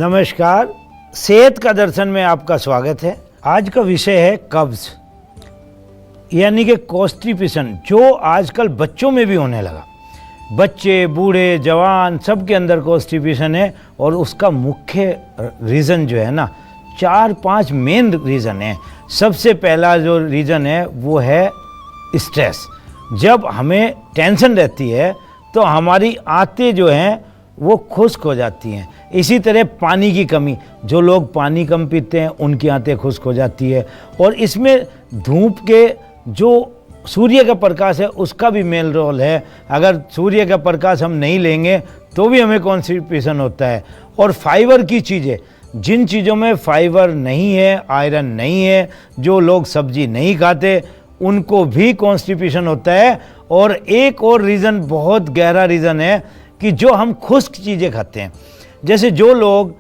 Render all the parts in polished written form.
नमस्कार, सेहत का दर्शन में आपका स्वागत है। आज का विषय है कब्ज यानी कि कॉन्स्टिपेशन, जो आजकल बच्चों में भी होने लगा। बच्चे, बूढ़े, जवान सबके अंदर कॉन्स्टिपेशन है और उसका मुख्य रीज़न जो है ना, 4-5 मेन रीज़न है। सबसे पहला जो रीज़न है वो है स्ट्रेस। जब हमें टेंशन रहती है तो हमारी आंतें जो हैं वो खुश्क हो जाती हैं। इसी तरह पानी की कमी, जो लोग पानी कम पीते हैं उनकी आंतें खुश्क हो जाती है। और इसमें धूप के जो सूर्य का प्रकाश है उसका भी मेन रोल है। अगर सूर्य का प्रकाश हम नहीं लेंगे तो भी हमें कॉन्स्टिपेशन होता है। और फाइबर की चीज़ें, जिन चीज़ों में फाइबर नहीं है, आयरन नहीं है, जो लोग सब्जी नहीं खाते उनको भी कॉन्स्टिपेशन होता है। और एक और रीज़न, बहुत गहरा रीज़न है कि जो हम खुश्क चीज़ें खाते हैं, जैसे जो लोग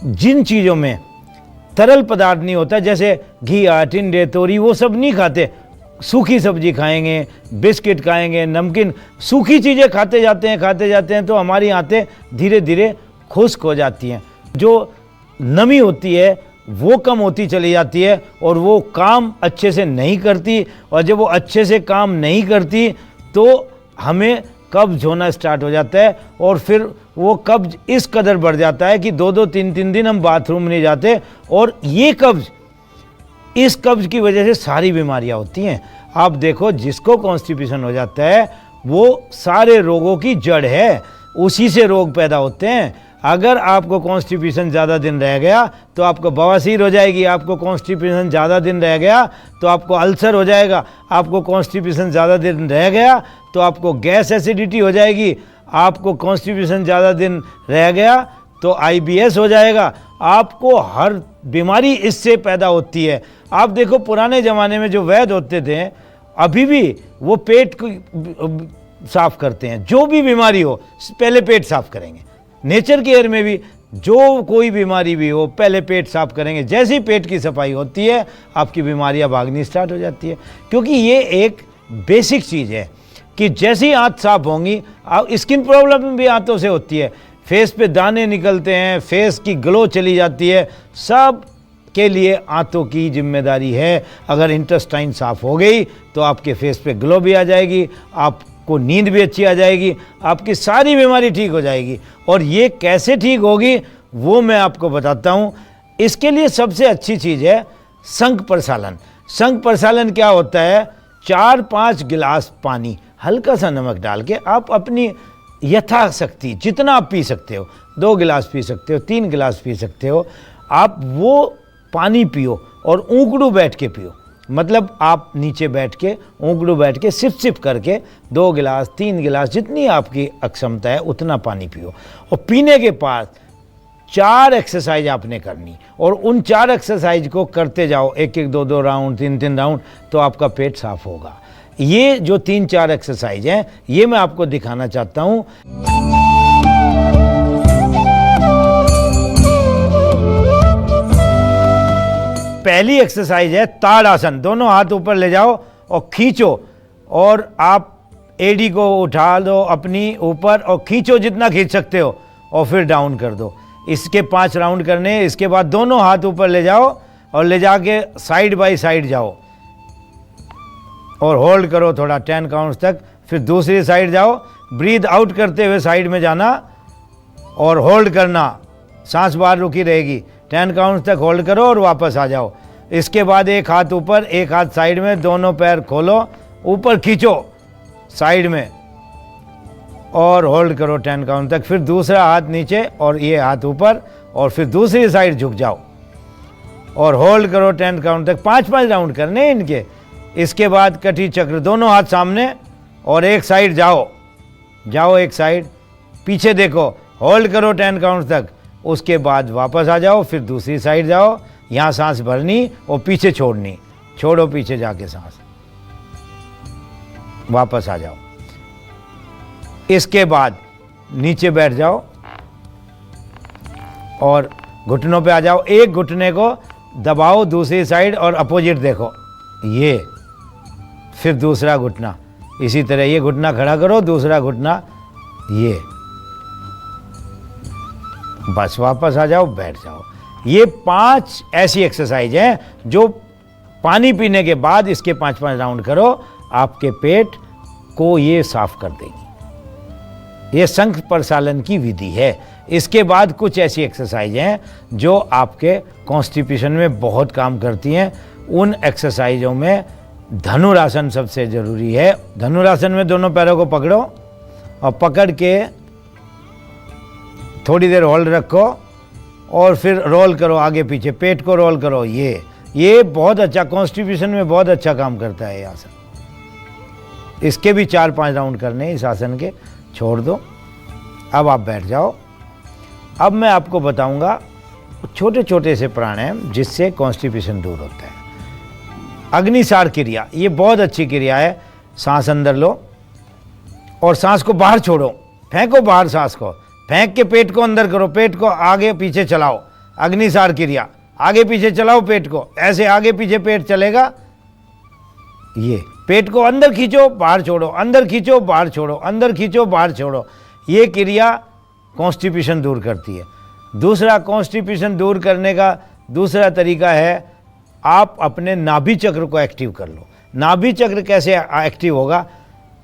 जिन चीज़ों में तरल पदार्थ नहीं होता, जैसे घी, टिंडे, तोरी, वो सब नहीं खाते, सूखी सब्जी खाएंगे, बिस्किट खाएंगे, नमकीन, सूखी चीज़ें खाते जाते हैं तो हमारी आंतें धीरे धीरे खुश्क हो जाती हैं। जो नमी होती है वो कम होती चली जाती है और वो काम अच्छे से नहीं करती। और जब वो अच्छे से काम नहीं करती तो हमें कब्ज होना स्टार्ट हो जाता है। और फिर वो कब्ज इस कदर बढ़ जाता है कि 2-2, 3-3 दिन हम बाथरूम नहीं जाते। और ये कब्ज, इस कब्ज की वजह से सारी बीमारियां होती हैं। आप देखो, जिसको कॉन्स्टिपेशन हो जाता है वो सारे रोगों की जड़ है, उसी से रोग पैदा होते हैं। अगर आपको कॉन्स्टिपेशन ज़्यादा दिन रह गया तो आपको बवासीर हो जाएगी, आपको कॉन्स्टिपेशन ज़्यादा दिन रह गया तो आपको अल्सर हो जाएगा, आपको कॉन्स्टिपेशन ज़्यादा दिन रह गया तो आपको गैस एसिडिटी हो जाएगी, आपको कॉन्स्टिपेशन ज़्यादा दिन रह गया तो IBS हो जाएगा। आपको हर बीमारी इससे पैदा होती है। आप देखो, पुराने ज़माने में जो वैद्य होते थे अभी भी वो पेट को साफ करते हैं। जो भी बीमारी हो पहले पेट साफ करेंगे। नेचर केयर में भी जो कोई बीमारी भी हो पहले पेट साफ करेंगे। जैसे ही पेट की सफाई होती है आपकी बीमारियां भागनी स्टार्ट हो जाती है। क्योंकि ये एक बेसिक चीज़ है कि जैसी आंत साफ होंगी, स्किन प्रॉब्लम भी आंतों से होती है, फेस पे दाने निकलते हैं, फेस की ग्लो चली जाती है, सब के लिए आंतों की जिम्मेदारी है। अगर इंटेस्टाइन साफ हो गई तो आपके फेस पे ग्लो भी आ जाएगी, आपको नींद भी अच्छी आ जाएगी, आपकी सारी बीमारी ठीक हो जाएगी। और ये कैसे ठीक होगी वो मैं आपको बताता हूँ। इसके लिए सबसे अच्छी चीज़ है शंख प्रक्षालन। शंख प्रक्षालन क्या होता है? 4-5 गिलास पानी, हल्का सा नमक डाल के आप अपनी यथाशक्ति जितना आप पी सकते हो, 2 गिलास पी सकते हो, 3 गिलास पी सकते हो, आप वो पानी पियो और ऊंकड़ू बैठ के पियो। मतलब आप नीचे बैठ के, ऊंकड़ू बैठ के सिप सिप करके 2 गिलास, 3 गिलास, जितनी आपकी अक्षमता है उतना पानी पियो। और पीने के बाद 4 एक्सरसाइज आपने करनी और उन 4 एक्सरसाइज को करते जाओ, 1-1, 2-2 राउंड, 3-3 राउंड, तो आपका पेट साफ होगा। ये जो 3-4 एक्सरसाइज हैं ये मैं आपको दिखाना चाहता हूँ। पहली एक्सरसाइज है ताड़ासन। दोनों हाथ ऊपर ले जाओ और खींचो, और आप एडी को उठा दो अपनी ऊपर और खींचो जितना खींच सकते हो और फिर डाउन कर दो। इसके 5 राउंड करने। इसके बाद दोनों हाथ ऊपर ले जाओ और ले जाके साइड बाय साइड जाओ और होल्ड करो थोड़ा 10 काउंट्स तक। फिर दूसरी साइड जाओ, ब्रीथ आउट करते हुए साइड में जाना और होल्ड करना, सांस बाहर रुकी रहेगी, 10 काउंट्स तक होल्ड करो और वापस आ जाओ। इसके बाद एक हाथ ऊपर, एक हाथ साइड में, दोनों पैर खोलो, ऊपर खींचो साइड में और होल्ड करो 10 काउंट तक। फिर दूसरा हाथ नीचे और ये हाथ ऊपर, और फिर दूसरी साइड झुक जाओ और होल्ड करो 10 काउंट तक। 5-5 राउंड करने इनके। इसके बाद कटी चक्र, दोनों हाथ सामने और एक साइड जाओ एक साइड, पीछे देखो, होल्ड करो 10 काउंट तक। उसके बाद वापस आ जाओ, फिर दूसरी साइड जाओ, यहाँ सांस भरनी और पीछे छोड़नी, छोड़ो पीछे जाके सांस, वापस आ जाओ। इसके बाद नीचे बैठ जाओ और घुटनों पे आ जाओ। एक घुटने को दबाओ दूसरी साइड और अपोजिट देखो, ये, फिर दूसरा घुटना इसी तरह, ये घुटना खड़ा करो, दूसरा घुटना ये, बस वापस आ जाओ, बैठ जाओ। ये 5 ऐसी एक्सरसाइज हैं जो पानी पीने के बाद इसके 5-5 राउंड करो, आपके पेट को ये साफ कर देगी। ये शंख प्रसालन की विधि है। इसके बाद कुछ ऐसी एक्सरसाइज हैं जो आपके कॉन्स्टिपेशन में बहुत काम करती हैं। उन एक्सरसाइजों में धनुरासन सबसे ज़रूरी है। धनुरासन में दोनों पैरों को पकड़ो और पकड़ के थोड़ी देर होल्ड रखो और फिर रोल करो आगे पीछे, पेट को रोल करो। ये बहुत अच्छा कॉन्स्टिपेशन में बहुत अच्छा काम करता है ये आसन। इसके भी 4-5 राउंड करने इस आसन के, छोड़ दो। अब आप बैठ जाओ। अब मैं आपको बताऊंगा छोटे छोटे से प्राणायाम जिससे कॉन्स्टिपेशन दूर होता है। अग्निसार क्रिया, ये बहुत अच्छी क्रिया है। सांस अंदर लो और सांस को बाहर छोड़ो, फेंको बाहर, सांस को फेंक के पेट को अंदर करो, पेट को आगे पीछे चलाओ। अग्निसार क्रिया, आगे पीछे चलाओ पेट को, ऐसे आगे पीछे पेट चलेगा। ये पेट को अंदर खींचो बाहर छोड़ो, अंदर खींचो बाहर छोड़ो, अंदर खींचो बाहर छोड़ो। ये क्रिया कॉन्स्टिपेशन दूर करती है। दूसरा कॉन्स्टिपेशन दूर करने का दूसरा तरीका है, आप अपने नाभि चक्र को एक्टिव कर लो। नाभि चक्र कैसे एक्टिव होगा?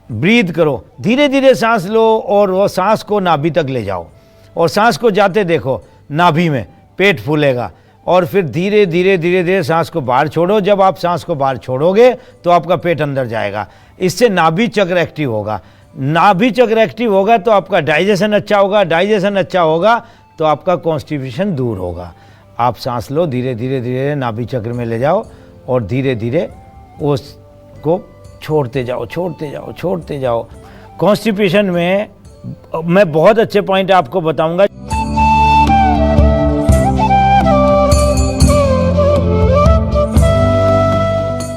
ब्रीथ करो, धीरे धीरे सांस लो और वो सांस को नाभि तक ले जाओ और सांस को जाते देखो नाभि में, पेट फूलेगा। और फिर धीरे धीरे धीरे धीरे सांस को बाहर छोड़ो। जब आप सांस को बाहर छोड़ोगे तो आपका पेट अंदर जाएगा, इससे नाभि चक्र एक्टिव होगा। नाभि चक्र एक्टिव होगा तो आपका डाइजेशन अच्छा होगा, डाइजेशन अच्छा होगा तो आपका कॉन्स्टिपेशन दूर होगा। आप सांस लो, धीरे धीरे धीरे नाभि चक्र में ले जाओ और धीरे धीरे उसको छोड़ते जाओ, छोड़ते जाओ, छोड़ते जाओ। कॉन्स्टिपेशन में मैं बहुत अच्छे पॉइंट आपको बताऊंगा।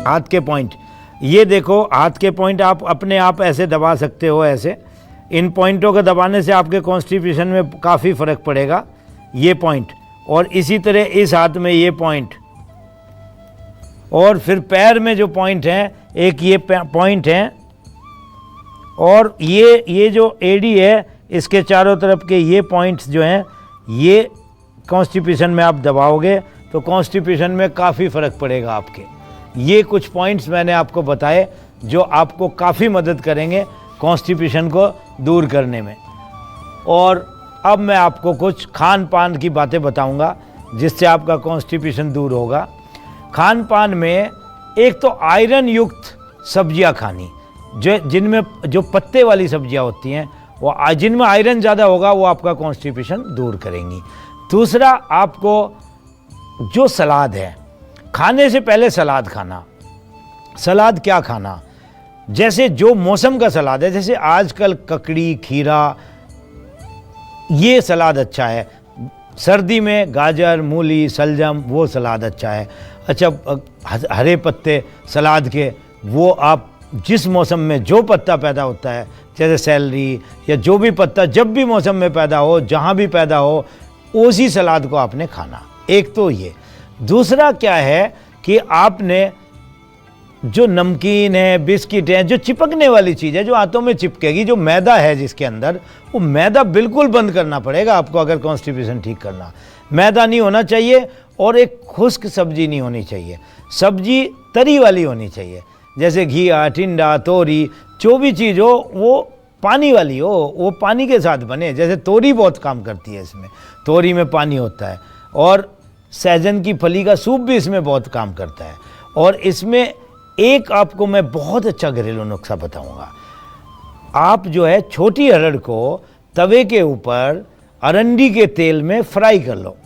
हाथ के पॉइंट, ये देखो हाथ के पॉइंट आप अपने आप ऐसे दबा सकते हो, ऐसे। इन पॉइंटों को दबाने से आपके कॉन्स्टिपेशन में काफ़ी फ़र्क पड़ेगा। ये पॉइंट और इसी तरह इस हाथ में ये पॉइंट, और फिर पैर में जो पॉइंट हैं, एक ये पॉइंट हैं और ये जो एडी है इसके चारों तरफ के ये पॉइंट्स जो हैं, ये कॉन्स्टिपेशन में आप दबाओगे तो कॉन्स्टिपेशन में काफ़ी फ़र्क पड़ेगा आपके। ये कुछ पॉइंट्स मैंने आपको बताए जो आपको काफ़ी मदद करेंगे कॉन्स्टिपेशन को दूर करने में। और अब मैं आपको कुछ खान पान की बातें बताऊंगा जिससे आपका कॉन्स्टिपेशन दूर होगा। खान पान में एक तो आयरन युक्त सब्जियां खानी, जिनमें जो पत्ते वाली सब्जियां होती हैं, वो जिनमें आयरन ज़्यादा होगा वो आपका कॉन्स्टिपेशन दूर करेंगी। दूसरा, आपको जो सलाद है, खाने से पहले सलाद खाना। सलाद क्या खाना? जैसे जो मौसम का सलाद है, जैसे आजकल ककड़ी, खीरा, ये सलाद अच्छा है। सर्दी में गाजर, मूली, शलजम, वो सलाद अच्छा है। अच्छा, हरे पत्ते सलाद के, वो आप जिस मौसम में जो पत्ता पैदा होता है, जैसे सैलरी या जो भी पत्ता जब भी मौसम में पैदा हो, जहाँ भी पैदा हो, उसी सलाद को आपने खाना। एक तो ये। दूसरा क्या है कि आपने जो नमकीन है, बिस्किट है, जो चिपकने वाली चीज़ है, जो हाथों में चिपकेगी, जो मैदा है जिसके अंदर, वो मैदा बिल्कुल बंद करना पड़ेगा आपको अगर कॉन्स्टिपेशन ठीक करना। मैदा नहीं होना चाहिए और एक खुश्क सब्जी नहीं होनी चाहिए। सब्जी तरी वाली होनी चाहिए, जैसे घिया, टिंडा, तोरी, जो भी चीज़ हो वो पानी वाली हो, वो पानी के साथ बने। जैसे तोरी बहुत काम करती है इसमें, तोरी में पानी होता है। और सहजन की फली का सूप भी इसमें बहुत काम करता है। और इसमें एक आपको मैं बहुत अच्छा घरेलू नुस्खा बताऊंगा। आप जो है छोटी अरहर को तवे के ऊपर अरंडी के तेल में फ्राई कर लो।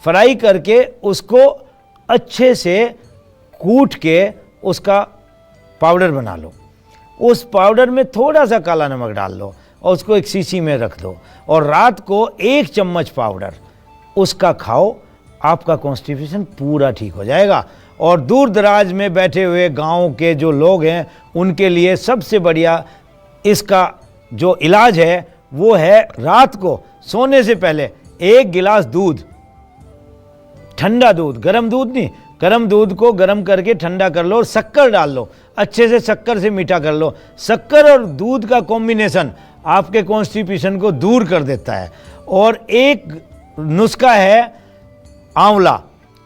फ्राई करके उसको अच्छे से कूट के उसका पाउडर बना लो। उस पाउडर में थोड़ा सा काला नमक डाल लो और उसको एक शीशी में रख दो और रात को 1 चम्मच पाउडर उसका खाओ। आपका कॉन्स्टिपेशन पूरा ठीक हो जाएगा। और दूर दराज में बैठे हुए गांव के जो लोग हैं, उनके लिए सबसे बढ़िया इसका जो इलाज है वो है रात को सोने से पहले 1 गिलास दूध, ठंडा दूध, गर्म दूध नहीं, गर्म दूध को गर्म करके ठंडा कर लो और शक्कर डाल लो, अच्छे से शक्कर से मीठा कर लो। शक्कर और दूध का कॉम्बिनेशन आपके कॉन्स्टिपेशन को दूर कर देता है। और 1 नुस्खा है आंवला।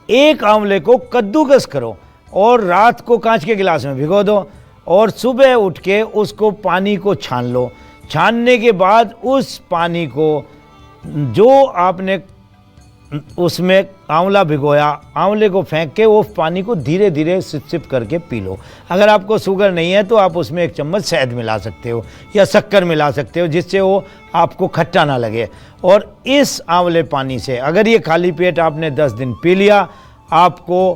एक आंवले को कद्दूकस करो और रात को कांच के गिलास में भिगो दो और सुबह उठ के उसको पानी को छान लो। छानने के बाद उस पानी को जो आपने उसमें आंवला भिगोया, आंवले को फेंक के वो पानी को धीरे धीरे सिप करके पी लो। अगर आपको शुगर नहीं है तो आप उसमें 1 चम्मच शहद मिला सकते हो या शक्कर मिला सकते हो, जिससे वो आपको खट्टा ना लगे। और इस आंवले पानी से अगर ये खाली पेट आपने 10 दिन पी लिया, आपको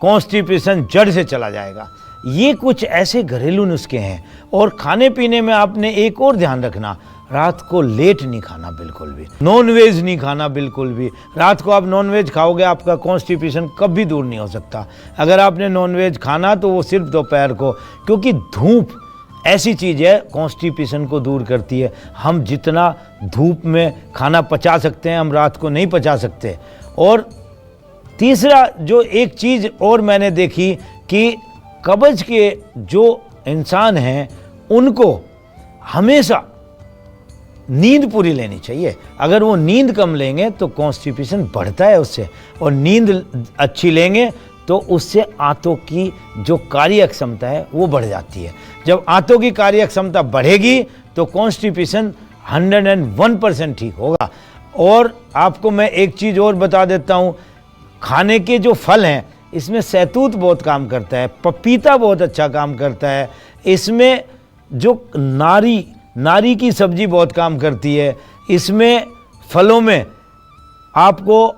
कॉन्स्टिपेशन जड़ से चला जाएगा। ये कुछ ऐसे घरेलू नुस्खे हैं। और खाने पीने में आपने एक और ध्यान रखना, रात को लेट नहीं खाना, बिल्कुल भी नॉन वेज नहीं खाना, बिल्कुल भी। रात को आप नॉन वेज खाओगे, आपका कॉन्स्टिपेशन कभी दूर नहीं हो सकता। अगर आपने नॉन वेज खाना तो वो सिर्फ दोपहर को, क्योंकि धूप ऐसी चीज़ है कॉन्स्टिपेशन को दूर करती है। हम जितना धूप में खाना पचा सकते हैं, हम रात को नहीं पचा सकते। और तीसरा जो एक चीज़ और मैंने देखी कि कब्ज के जो इंसान हैं उनको हमेशा नींद पूरी लेनी चाहिए। अगर वो नींद कम लेंगे तो कॉन्स्टिपेशन बढ़ता है उससे, और नींद अच्छी लेंगे तो उससे आंतों की जो कार्य क्षमता है वो बढ़ जाती है। जब आंतों की कार्य क्षमता बढ़ेगी तो कॉन्स्टिपेशन 101% ठीक होगा। और आपको मैं एक चीज़ और बता देता हूँ, खाने के जो फल हैं इसमें सहतूत बहुत काम करता है, पपीता बहुत अच्छा काम करता है, इसमें जो नारी की सब्जी बहुत काम करती है, इसमें फलों में आपको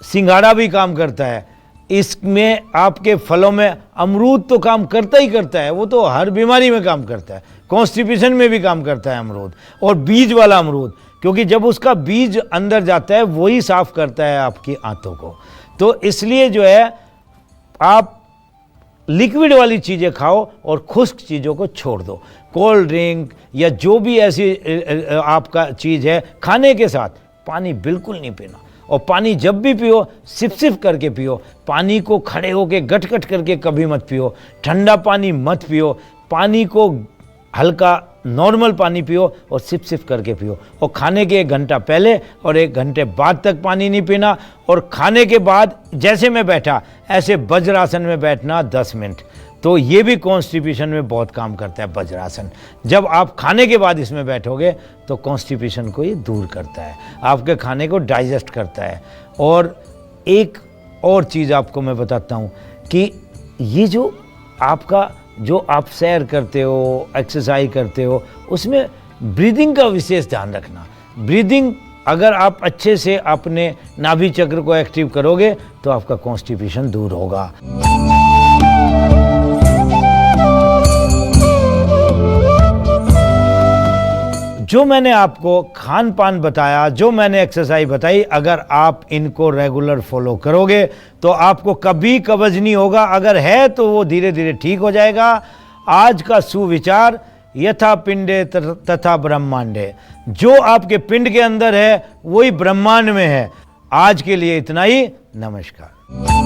सिंघाड़ा भी काम करता है, इसमें आपके फलों में अमरूद तो काम करता ही करता है, वो तो हर बीमारी में काम करता है, कॉन्स्टिपेशन में भी काम करता है अमरूद। और बीज वाला अमरूद, क्योंकि जब उसका बीज अंदर जाता है वही साफ करता है आपकी आंतों को। तो इसलिए जो है आप लिक्विड वाली चीज़ें खाओ और खुश्क चीज़ों को छोड़ दो। कोल्ड ड्रिंक या जो भी ऐसी आपका चीज़ है, खाने के साथ पानी बिल्कुल नहीं पीना। और पानी जब भी पियो सिप करके पियो। पानी को खड़े होके गट करके कभी मत पियो। ठंडा पानी मत पियो। पानी को हल्का नॉर्मल पानी पियो और सिप करके पियो। और खाने के 1 घंटा पहले और 1 घंटे बाद तक पानी नहीं पीना। और खाने के बाद जैसे मैं बैठा ऐसे वज्रासन में बैठना 10 मिनट। तो ये भी कॉन्स्टिपेशन में बहुत काम करता है वज्रासन। जब आप खाने के बाद इसमें बैठोगे तो कॉन्स्टिपेशन को ये दूर करता है, आपके खाने को डाइजेस्ट करता है। और एक और चीज़ आपको मैं बताता हूँ कि ये जो आप सैर करते हो, एक्सरसाइज करते हो, उसमें ब्रीदिंग का विशेष ध्यान रखना। ब्रीदिंग अगर आप अच्छे से अपने नाभि चक्र को एक्टिव करोगे तो आपका कॉन्स्टिपेशन दूर होगा। जो मैंने आपको खान पान बताया, जो मैंने एक्सरसाइज बताई, अगर आप इनको रेगुलर फॉलो करोगे तो आपको कभी कब्ज नहीं होगा। अगर है तो वो धीरे धीरे ठीक हो जाएगा। आज का सुविचार, यथा पिंडे तथा ब्रह्मांडे, जो आपके पिंड के अंदर है वही ब्रह्मांड में है। आज के लिए इतना ही। नमस्कार।